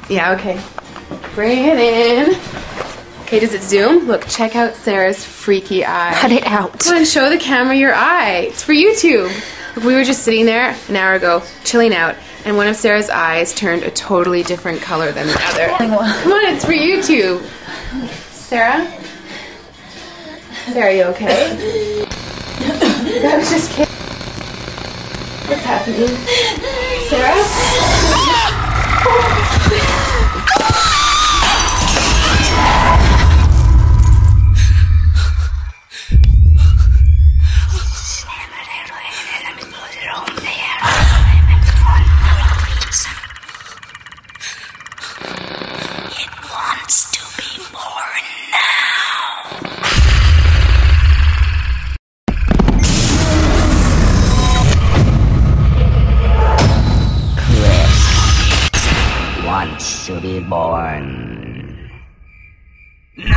Yeah, okay. Bring it in. Okay, does it zoom? Look, check out Sarah's freaky eye. Cut it out. Come on, show the camera your eye. It's for YouTube. Look, we were just sitting there an hour ago, chilling out, and one of Sarah's eyes turned a totally different color than the other. Come on, it's for YouTube. Sarah? Sarah, are you okay? I was just kidding. What's happening? Sarah? It wants to be born now. Chris wants to be born. No!